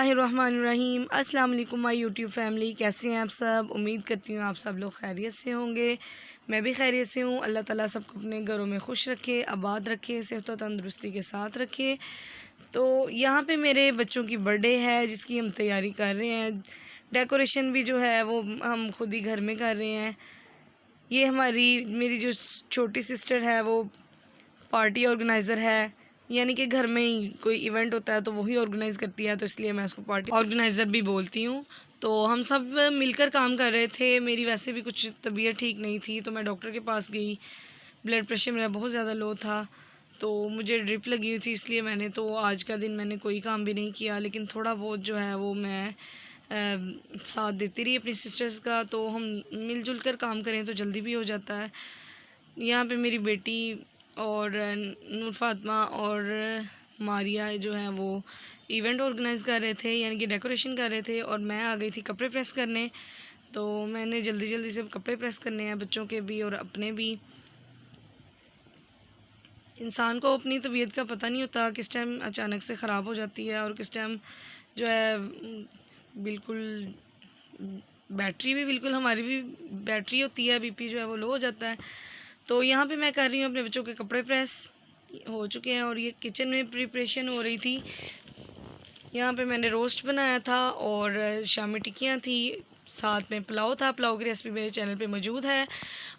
बिस्मिल्लाहिर्रहमानिर्रहीम। अस्सलाम वालेकुम माय यूट्यूब फैमिली, कैसे हैं आप सब। उम्मीद करती हूँ आप सब लोग खैरियत से होंगे। मैं भी खैरियत से हूँ। अल्लाह ताला सबको अपने घरों में खुश रखे, आबाद रखे, सेहत और तंदुरुस्ती के साथ रखे। तो यहाँ पे मेरे बच्चों की बर्थडे है जिसकी हम तैयारी कर रहे हैं। डेकोरेशन भी जो है वो हम खुद ही घर में कर रहे हैं। ये मेरी जो छोटी सिस्टर है वो पार्टी ऑर्गेनाइज़र है, यानी कि घर में ही कोई इवेंट होता है तो वही ऑर्गेनाइज़ करती है, तो इसलिए मैं उसको पार्टी ऑर्गेनाइज़र भी बोलती हूँ। तो हम सब मिलकर काम कर रहे थे। मेरी वैसे भी कुछ तबीयत ठीक नहीं थी तो मैं डॉक्टर के पास गई। ब्लड प्रेशर मेरा बहुत ज़्यादा लो था तो मुझे ड्रिप लगी हुई थी, इसलिए मैंने तो आज का दिन मैंने कोई काम भी नहीं किया, लेकिन थोड़ा बहुत जो है वो मैं साथ देती रही अपनी सिस्टर्स का। तो हम मिलजुल कर काम करें तो जल्दी भी हो जाता है। यहाँ पे मेरी बेटी और नूर फातिमा और मारिया जो है वो इवेंट ऑर्गेनाइज़ कर रहे थे, यानी कि डेकोरेशन कर रहे थे, और मैं आ गई थी कपड़े प्रेस करने। तो मैंने जल्दी जल्दी से कपड़े प्रेस करने हैं, बच्चों के भी और अपने भी। इंसान को अपनी तबीयत का पता नहीं होता किस टाइम अचानक से ख़राब हो जाती है और किस टाइम जो है बिल्कुल बैटरी भी बिल्कुल हमारी भी बैटरी होती है, बीपी जो है वो लो हो जाता है। तो यहाँ पे मैं कर रही हूँ अपने बच्चों के कपड़े प्रेस हो चुके हैं और ये किचन में प्रिपरेशन हो रही थी। यहाँ पे मैंने रोस्ट बनाया था और शामी टिक्कियाँ थी, साथ में पुलाव था। पुलाव की रेसिपी मेरे चैनल पे मौजूद है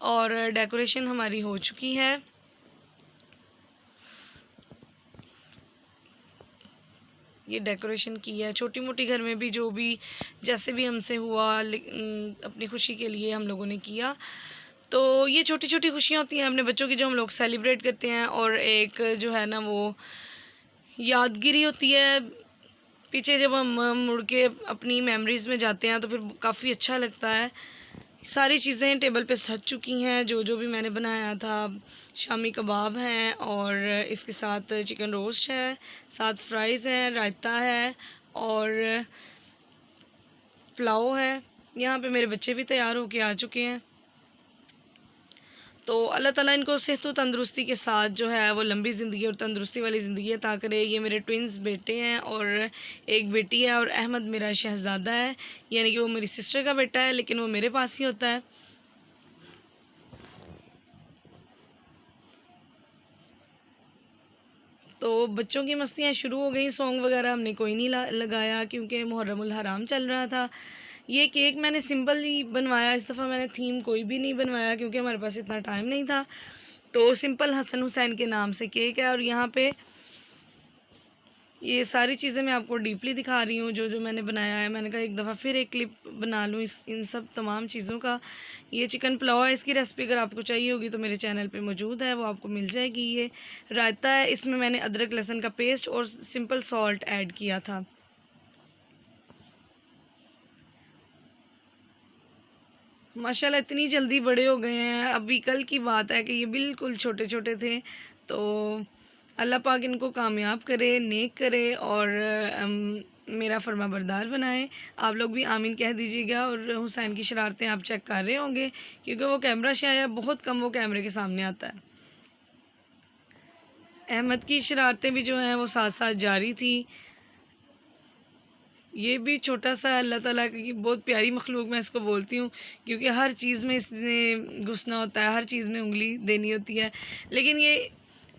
और डेकोरेशन हमारी हो चुकी है। ये डेकोरेशन की है छोटी मोटी, घर में भी जो भी जैसे भी हमसे हुआ अपनी खुशी के लिए हम लोगों ने किया। तो ये छोटी छोटी खुशियाँ होती हैं अपने बच्चों की जो हम लोग सेलिब्रेट करते हैं, और एक जो है ना वो यादगिरी होती है। पीछे जब हम मुड़ के अपनी मेमोरीज़ में जाते हैं तो फिर काफ़ी अच्छा लगता है। सारी चीज़ें टेबल पे सज चुकी हैं, जो जो भी मैंने बनाया था। शामी कबाब हैं और इसके साथ चिकन रोस्ट है, साथ फ्राइज़ हैं, रायता है और पुलाव है। यहाँ पे मेरे बच्चे भी तैयार होके आ चुके हैं। तो अल्लाह ताला इनको सेहत और तंदुरुस्ती के साथ जो है वो लंबी ज़िंदगी और तंदुरुस्ती वाली ज़िंदगी अता करे। ये मेरे ट्विंस बेटे हैं और एक बेटी है, और अहमद मेरा शहज़ादा है, यानी कि वो मेरी सिस्टर का बेटा है लेकिन वो मेरे पास ही होता है। तो बच्चों की मस्तियाँ शुरू हो गई। सॉन्ग वगैरह हमने कोई नहीं लगाया क्योंकि मुहर्रमुल हराम चल रहा था। ये केक मैंने सिंपल ही बनवाया, इस दफ़ा मैंने थीम कोई भी नहीं बनवाया क्योंकि हमारे पास इतना टाइम नहीं था। तो सिंपल हसन हुसैन के नाम से केक है, और यहाँ पे ये सारी चीज़ें मैं आपको डीपली दिखा रही हूँ जो जो मैंने बनाया है। मैंने कहा एक दफ़ा फिर एक क्लिप बना लूँ इन सब तमाम चीज़ों का। ये चिकन पुलाव है, इसकी रेसिपी अगर आपको चाहिए होगी तो मेरे चैनल पे मौजूद है, वो आपको मिल जाएगी। ये रायता है, इसमें मैंने अदरक लहसुन का पेस्ट और सिंपल सॉल्ट ऐड किया था। माशाल्लाह इतनी जल्दी बड़े हो गए हैं। अभी कल की बात है कि ये बिल्कुल छोटे छोटे थे। तो अल्लाह पाक इनको कामयाब करे, नेक करे और मेरा फर्माबरदार बनाए। आप लोग भी आमीन कह दीजिएगा। और हुसैन की शरारतें आप चेक कर रहे होंगे क्योंकि वो कैमरा शाय है, बहुत कम वो कैमरे के सामने आता है। अहमद की शरारतें भी जो हैं वो साथ साथ जारी थी। ये भी छोटा सा अल्लाह ताला की बहुत प्यारी मखलूक मैं इसको बोलती हूँ, क्योंकि हर चीज़ में इसने घुसना होता है, हर चीज़ में उंगली देनी होती है। लेकिन ये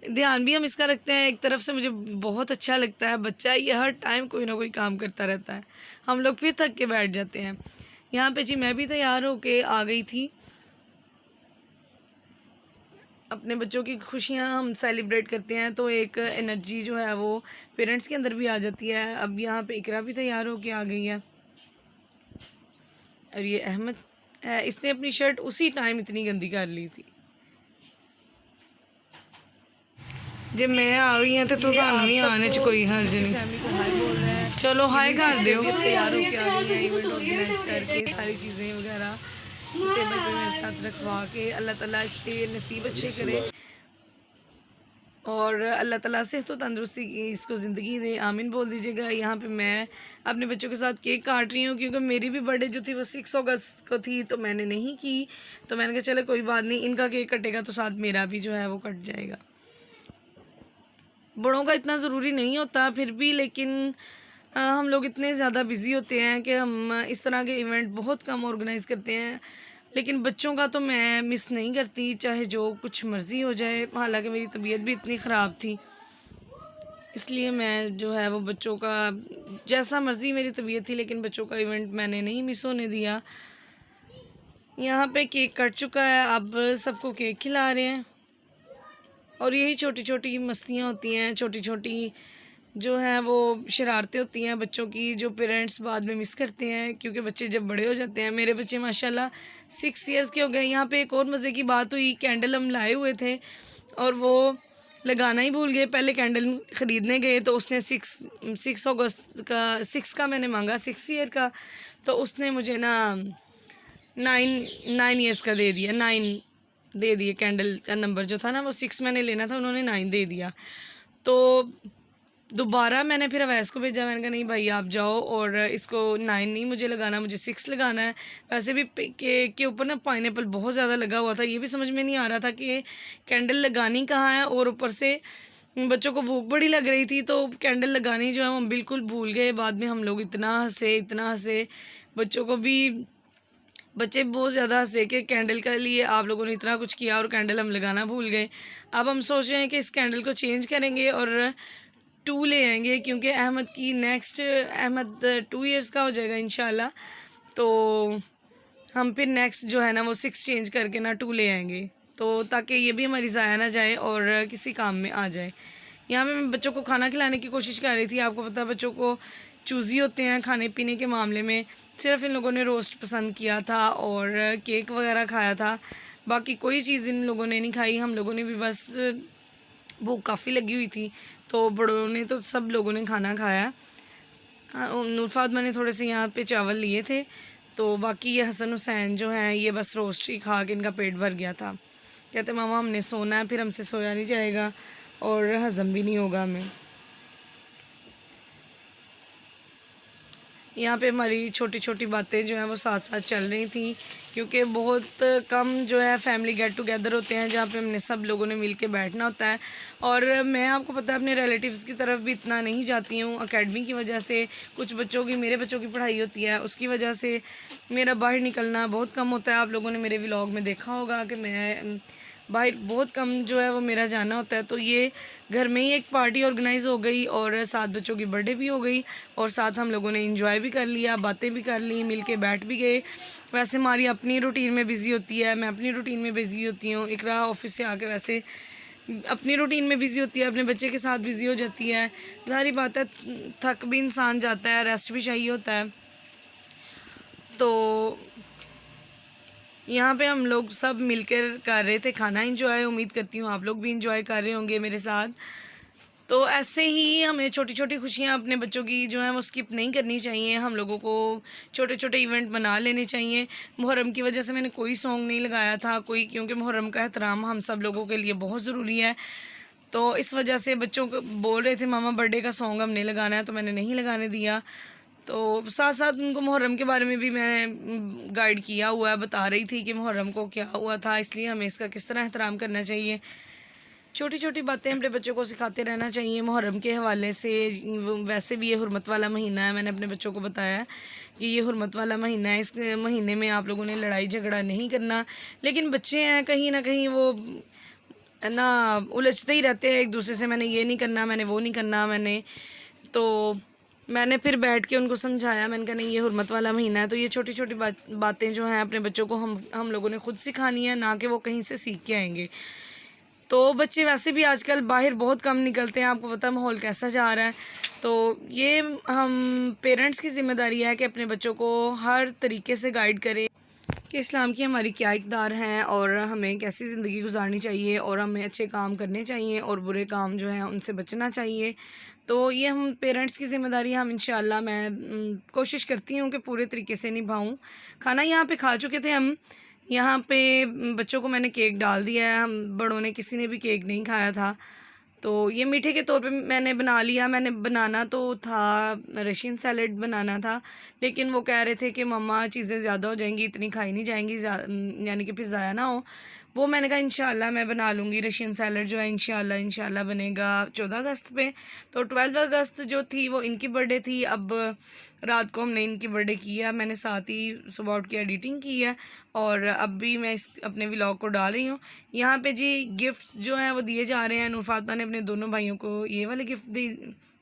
ध्यान भी हम इसका रखते हैं, एक तरफ से मुझे बहुत अच्छा लगता है। बच्चा ये हर टाइम कोई ना कोई काम करता रहता है, हम लोग फिर थक के बैठ जाते हैं। यहाँ पे जी मैं भी तैयार होके आ गई थी। अपने बच्चों की खुशियाँ हम सेलिब्रेट करते हैं तो एक एनर्जी जो है वो पेरेंट्स के अंदर भी आ जाती है। अब यहाँ पे इकरा भी तैयार होके आ गई है, और ये अहमद है, इसने अपनी शर्ट उसी टाइम इतनी गंदी कर ली थी। जब मैं आ गई हैं तो ਤੁਹਾਨੂੰ ਵੀ आने च कोई हर्ज नहीं। चलो हाय कर दो। तैयार होके आ गई हैं, इवेंट ऑर्गेनाइज करके सारी चीज़ें वगैरह टेबल पे मेरे साथ रखवा के। अल्लाह ताला इसके नसीब अच्छे करे और अल्लाह ताला से तो तंदुरुस्ती की इसको ज़िंदगी दे, आमीन बोल दीजिएगा। यहाँ पे मैं अपने बच्चों के साथ केक काट रही हूँ क्योंकि मेरी भी बर्थडे जो थी वो 6 अगस्त को थी, तो मैंने नहीं की। तो मैंने कहा चलो कोई बात नहीं, इनका केक कटेगा तो साथ मेरा भी जो है वो कट जाएगा। बड़ों का इतना ज़रूरी नहीं होता फिर भी, लेकिन हम लोग इतने ज़्यादा बिज़ी होते हैं कि हम इस तरह के इवेंट बहुत कम ऑर्गेनाइज़ करते हैं। लेकिन बच्चों का तो मैं मिस नहीं करती, चाहे जो कुछ मर्ज़ी हो जाए। हालांकि मेरी तबीयत भी इतनी ख़राब थी, इसलिए मैं जो है वो बच्चों का, जैसा मर्ज़ी मेरी तबीयत थी, लेकिन बच्चों का इवेंट मैंने नहीं मिस होने दिया। यहाँ पे केक कट चुका है, अब सबको केक खिला रहे हैं। और यही छोटी छोटी मस्तियाँ होती हैं, छोटी छोटी जो है वो शरारतें होती हैं बच्चों की, जो पेरेंट्स बाद में मिस करते हैं, क्योंकि बच्चे जब बड़े हो जाते हैं। मेरे बच्चे माशाल्लाह 6 इयर्स के हो गए। यहाँ पे एक और मज़े की बात हुई, कैंडल हम लाए हुए थे और वो लगाना ही भूल गए। पहले कैंडल ख़रीदने गए तो उसने 6 अगस्त का 6 का मैंने मांगा, 6 ईयर का, तो उसने मुझे ना 9 ईयर्स का दे दिया, 9 दे दिए। कैंडल का नंबर जो था ना वो 6 मैंने लेना था, उन्होंने 9 दे दिया। तो दोबारा मैंने फिर अवैस को भेजा, मैंने कहा नहीं भाई आप जाओ और इसको 9 नहीं मुझे लगाना, मुझे 6 लगाना है। वैसे भी केक के ऊपर ना पाइनएप्पल बहुत ज़्यादा लगा हुआ था, ये भी समझ में नहीं आ रहा था कि कैंडल लगानी कहाँ है। और ऊपर से बच्चों को भूख बड़ी लग रही थी, तो कैंडल लगानी जो है हम बिल्कुल भूल गए। बाद में हम लोग इतना हंसे, बच्चों को भी, बच्चे बहुत ज़्यादा हंसे कि कैंडल के लिए आप लोगों ने इतना कुछ किया और कैंडल हम लगाना भूल गए। अब हम सोच रहे हैं कि इस कैंडल को चेंज करेंगे और 2 ले आएंगे, क्योंकि अहमद 2 इयर्स का हो जाएगा इंशाल्लाह। तो हम फिर नेक्स्ट जो है ना वो 6 चेंज करके ना 2 ले आएंगे, तो ताकि ये भी हमारी ज़ाया ना जाए और किसी काम में आ जाए। यहाँ पे मैं बच्चों को खाना खिलाने की कोशिश कर रही थी। आपको पता है बच्चों को चूज़ी होते हैं खाने पीने के मामले में। सिर्फ इन लोगों ने रोस्ट पसंद किया था और केक वगैरह खाया था, बाकी कोई चीज़ इन लोगों ने नहीं खाई। हम लोगों ने भी बस, भूख काफ़ी लगी हुई थी, तो बड़ों ने तो सब लोगों ने खाना खाया। नूर फातिमा ने थोड़े से यहाँ पे चावल लिए थे, तो बाकी ये हसन हुसैन जो हैं ये बस रोस्ट ही खा के इनका पेट भर गया था। कहते मामा हमने सोना है, फिर हमसे सोया नहीं जाएगा और हज़म भी नहीं होगा हमें। यहाँ पे हमारी छोटी छोटी बातें जो हैं वो साथ साथ चल रही थी, क्योंकि बहुत कम जो है फैमिली गेट टुगेदर होते हैं जहाँ पे हमने सब लोगों ने मिल के बैठना होता है। और मैं, आपको पता है, अपने रिलेटिव्स की तरफ भी इतना नहीं जाती हूँ। एकेडमी की वजह से, कुछ बच्चों की, मेरे बच्चों की पढ़ाई होती है, उसकी वजह से मेरा बाहर निकलना बहुत कम होता है। आप लोगों ने मेरे व्लॉग में देखा होगा कि मैं बाहर बहुत कम जो है वो मेरा जाना होता है। तो ये घर में ही एक पार्टी ऑर्गेनाइज़ हो गई और 7 बच्चों की बर्थडे भी हो गई और साथ हम लोगों ने एंजॉय भी कर लिया, बातें भी कर ली, मिल के बैठ भी गए। वैसे हमारी अपनी रूटीन में बिज़ी होती है, मैं अपनी रूटीन में बिज़ी होती हूँ। इकरा ऑफिस से आके वैसे अपनी रूटीन में बिज़ी होती है, अपने बच्चे के साथ बिज़ी हो जाती है। सारी बात है, थक भी इंसान जाता है, रेस्ट भी चाहिए होता है। तो यहाँ पे हम लोग सब मिलकर कर रहे थे खाना इंजॉय। उम्मीद करती हूँ आप लोग भी इंजॉय कर रहे होंगे मेरे साथ। तो ऐसे ही हमें छोटी छोटी खुशियाँ अपने बच्चों की जो हैं वो स्किप नहीं करनी चाहिए। हम लोगों को छोटे छोटे इवेंट बना लेने चाहिए। मुहर्रम की वजह से मैंने कोई सॉन्ग नहीं लगाया था कोई, क्योंकि मुहर्रम का एहतराम हम सब लोगों के लिए बहुत ज़रूरी है। तो इस वजह से बच्चों को बोल रहे थे मामा बर्थडे का सॉन्ग हमने लगाना है, तो मैंने नहीं लगाने दिया। तो साथ साथ उनको मुहर्रम के बारे में भी मैं गाइड किया हुआ है, बता रही थी कि मुहर्रम को क्या हुआ था, इसलिए हमें इसका किस तरह एहतराम करना चाहिए। छोटी छोटी बातें अपने बच्चों को सिखाते रहना चाहिए मुहर्रम के हवाले से। वैसे भी ये हुर्मत वाला महीना है, मैंने अपने बच्चों को बताया कि ये हुर्मत वाला महीना है, इस महीने में आप लोगों ने लड़ाई झगड़ा नहीं करना। लेकिन बच्चे हैं, कहीं ना कहीं वो ना उलझते ही रहते हैं एक दूसरे से, मैंने ये नहीं करना, मैंने वो नहीं करना। मैंने फिर बैठ के उनको समझाया, मैंने कहा नहीं ये हुर्मत वाला महीना है, तो ये छोटी छोटी बातें जो हैं अपने बच्चों को हम लोगों ने खुद सिखानी है, ना कि वो कहीं से सीख के आएंगे। तो बच्चे वैसे भी आजकल बाहर बहुत कम निकलते हैं, आपको पता है माहौल कैसा जा रहा है। तो ये हम पेरेंट्स की ज़िम्मेदारी है कि अपने बच्चों को हर तरीके से गाइड करें कि इस्लाम की हमारी क्या इक़दार हैं और हमें कैसी ज़िंदगी गुजारनी चाहिए और हमें अच्छे काम करने चाहिए और बुरे काम जो हैं उनसे बचना चाहिए। तो ये हम पेरेंट्स की ज़िम्मेदारी हम इंशाल्लाह मैं कोशिश करती हूँ कि पूरे तरीके से निभाऊँ। खाना यहाँ पे खा चुके थे हम, यहाँ पे बच्चों को मैंने केक डाल दिया है। हम बड़ों ने किसी ने भी केक नहीं खाया था, तो ये मीठे के तौर पे मैंने बना लिया। मैंने बनाना तो था, रशियन सैलड बनाना था, लेकिन वो कह रहे थे कि मम्मा चीज़ें ज़्यादा हो जाएंगी, इतनी खाई नहीं जाएंगी, यानी कि फिर ज़ाया ना हो। वो मैंने कहा इंशाल्लाह मैं बना लूँगी। रशियन सैलड जो है इंशाल्लाह बनेगा 14 अगस्त पे। तो 12 अगस्त जो थी वो इनकी बर्थडे थी। अब रात को हमने इनकी बर्थडे किया, मैंने साथ ही सुबह उठ के एडिटिंग की है और अब भी मैं इस अपने व्लॉग को डाल रही हूँ। यहाँ पे जी गिफ्ट जो हैं वो दिए जा रहे हैं। नूर फातिमा ने अपने दोनों भाइयों को ये वाले गिफ्ट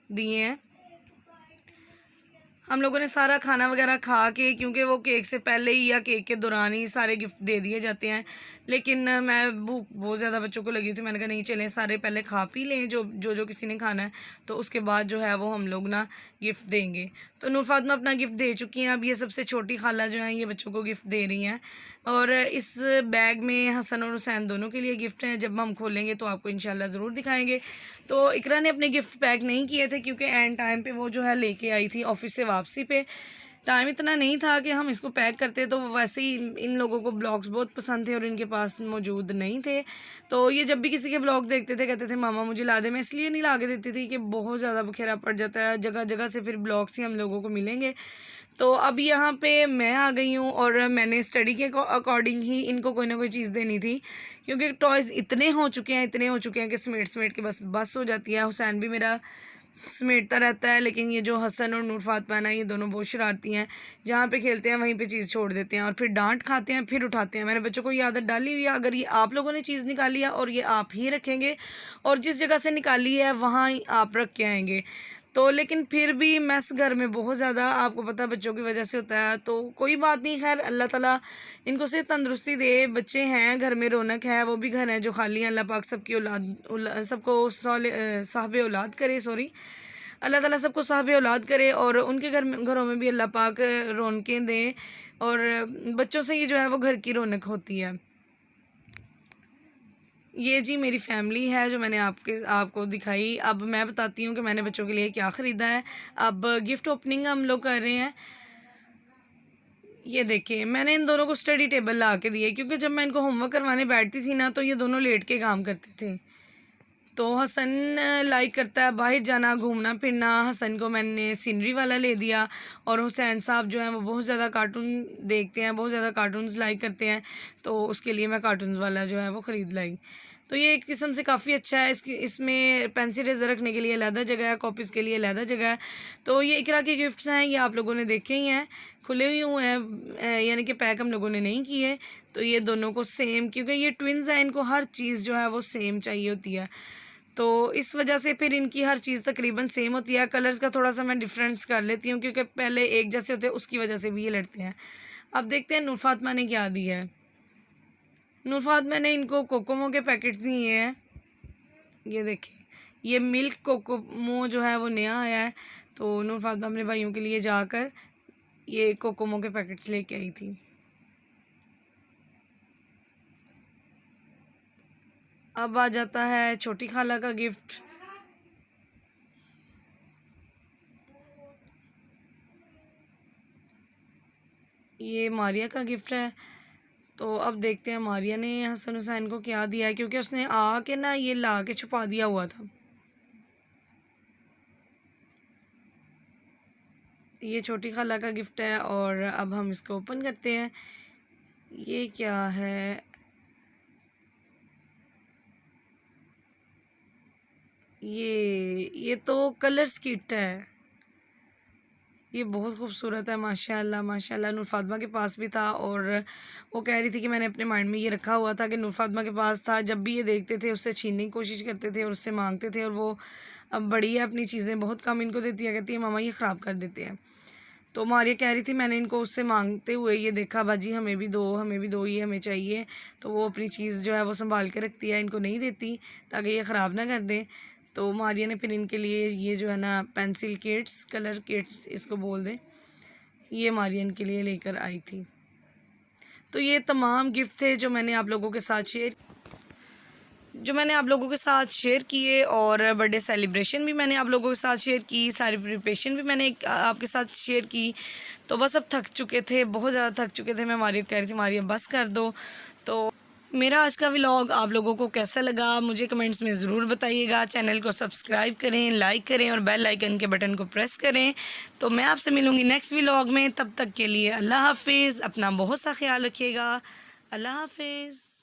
दिए हैं। हम लोगों ने सारा खाना वगैरह खा के, क्योंकि वो केक से पहले ही या केक के दौरान ही सारे गिफ्ट दे दिए जाते हैं, लेकिन मैं भूख बहुत ज़्यादा बच्चों को लगी थी। मैंने कहा नहीं चलें सारे पहले खा पी लें जो किसी ने खाना है, तो उसके बाद जो है वो हम लोग ना गिफ्ट देंगे। तो नूर फातिमा अपना गिफ्ट दे चुकी हैं। अब ये सबसे छोटी खाला जो है ये बच्चों को गिफ्ट दे रही हैं। और इस बैग में हसन और हुसैन दोनों के लिए गिफ्ट हैं। जब हम खोलेंगे तो आपको इंशाल्लाह ज़रूर दिखाएंगे। तो इकरा ने अपने गिफ्ट पैक नहीं किए थे, क्योंकि एंड टाइम पे वो जो है लेके आई थी ऑफिस से वापसी पे। टाइम इतना नहीं था कि हम इसको पैक करते, तो वैसे ही इन लोगों को ब्लॉग्स बहुत पसंद थे और इनके पास मौजूद नहीं थे। तो ये जब भी किसी के ब्लॉग देखते थे कहते थे मामा मुझे ला दे। मैं इसलिए नहीं ला के देती थी कि बहुत ज़्यादा बखेरा पड़ जाता है, जगह जगह से फिर ब्लॉग्स ही हम लोगों को मिलेंगे। तो अब यहाँ पे मैं आ गई हूँ और मैंने स्टडी के अकॉर्डिंग ही इनको कोई ना कोई चीज़ देनी थी, क्योंकि टॉयज़ इतने हो चुके हैं कि समेट के बस हो जाती है। हुसैन भी मेरा समेटता रहता है, लेकिन ये जो हसन और नूर फातिमा ना ये दोनों बहुत शरारती हैं। जहाँ पे खेलते हैं वहीं पे चीज़ छोड़ देते हैं और फिर डांट खाते हैं, फिर उठाते हैं। मैंने बच्चों को ये आदत डाली हुई है, अगर ये आप लोगों ने चीज़ निकाली है और ये आप ही रखेंगे और जिस जगह से निकाली है वहाँ ही आप रख के आएंगे। तो लेकिन फिर भी मैस घर में बहुत ज़्यादा आपको पता बच्चों की वजह से होता है। तो कोई बात नहीं, खैर अल्लाह ताला इनको से तंदुरुस्ती दे। बच्चे हैं घर में, रौनक है। वो भी घर हैं जो खाली हैं। अल्लाह पाक सबकी सबको साहब औलाद करे, अल्लाह ताला सबको साहब औलाद करे और उनके घरों में भी अल्लाह पाक रौनकें दें। और बच्चों से ही जो है वो घर की रौनक होती है। ये जी मेरी फैमिली है जो मैंने आपको दिखाई। अब मैं बताती हूँ कि मैंने बच्चों के लिए क्या ख़रीदा है। अब गिफ्ट ओपनिंग हम लोग कर रहे हैं। ये देखिए मैंने इन दोनों को स्टडी टेबल ला के दिए, क्योंकि जब मैं इनको होमवर्क करवाने बैठती थी ना तो ये दोनों लेट के काम करते थे। तो हसन लाइक करता है बाहर जाना, घूमना फिरना। हसन को मैंने सीनरी वाला ले दिया और हुसैन साहब जो हैं वो बहुत ज़्यादा कार्टून देखते हैं, बहुत ज़्यादा कार्टून्स लाइक करते हैं, तो उसके लिए मैं कार्टून्स वाला जो है वो ख़रीद लाई। तो ये एक किस्म से काफ़ी अच्छा है। इसमें पेंसिल रेज़र रखने के लिए अलहदा जगह है, कॉपीज़ के लिए अलहदा जगह है। तो ये इकरा के गिफ्ट्स हैं, ये आप लोगों ने देखे ही हैं, खुले हुए हैं, यानी कि पैक हम लोगों ने नहीं किए। तो ये दोनों को सेम, क्योंकि ये ट्विन्स हैं, इनको हर चीज़ जो है वो सेम चाहिए होती है, तो इस वजह से फिर इनकी हर चीज़ तकरीबन सेम होती है। कलर्स का थोड़ा सा मैं डिफरेंस कर लेती हूँ, क्योंकि पहले एक जैसे होते हैं, उसकी वजह से भी ये लड़ते हैं। अब देखते हैं नूर फातिमा ने क्या दिया है। नूर फातिमा ने इनको कोकोमो के पैकेट्स दिए हैं। ये देखिए ये मिल्क कोकोमो जो है वो नया आया है, तो नूर फातिमा अपने भाइयों के लिए जाकर ये कोकोमो के पैकेट्स लेके आई थी। अब आ जाता है छोटी खाला का गिफ्ट। ये मारिया का गिफ्ट है। तो अब देखते हैं मारिया ने हसन हुसैन को क्या दिया है, क्योंकि उसने आके ना ये ला के छुपा दिया हुआ था। ये छोटी खाला का गिफ्ट है और अब हम इसको ओपन करते हैं। ये क्या है? ये तो कलर्स किट है। ये बहुत खूबसूरत है माशाल्लाह माशाल्लाह। नूर फातिमा के पास भी था और वो कह रही थी कि मैंने अपने माइंड में ये रखा हुआ था कि नूर फातिमा के पास था। जब भी ये देखते थे उससे छीनने की कोशिश करते थे और उससे मांगते थे, और वो अब बड़ी है, अपनी चीज़ें बहुत कम इनको देती है, कहती है मामा ये ख़राब कर देते हैं। तो मारिया कह रही थी मैंने इनको उससे मांगते हुए ये देखा, बाजी हमें भी दो, ये हमें चाहिए। तो वो अपनी चीज़ जो है वो संभाल के रखती है, इनको नहीं देती ताकि ये ख़राब ना कर दें। तो मारिया ने फिर इनके लिए ये जो है ना पेंसिल किट्स, कलर किट्स इसको बोल दें, ये मारिया इनके लिए लेकर आई थी। तो ये तमाम गिफ्ट थे जो मैंने आप लोगों के साथ शेयर किए और बर्थडे सेलिब्रेशन भी मैंने आप लोगों के साथ शेयर की, सारी प्रिपरेशन भी मैंने आपके साथ शेयर की। तो बस अब थक चुके थे, बहुत ज़्यादा थक चुके थे। मैं मारिया कह रही थी मारिया बस कर दो। तो मेरा आज का व्लॉग आप लोगों को कैसा लगा मुझे कमेंट्स में ज़रूर बताइएगा। चैनल को सब्सक्राइब करें, लाइक करें और बेल आइकन के बटन को प्रेस करें। तो मैं आपसे मिलूँगी नेक्स्ट व्लॉग में। तब तक के लिए अल्लाह हाफिज़। अपना बहुत सा ख्याल रखिएगा। अल्लाह हाफिज़।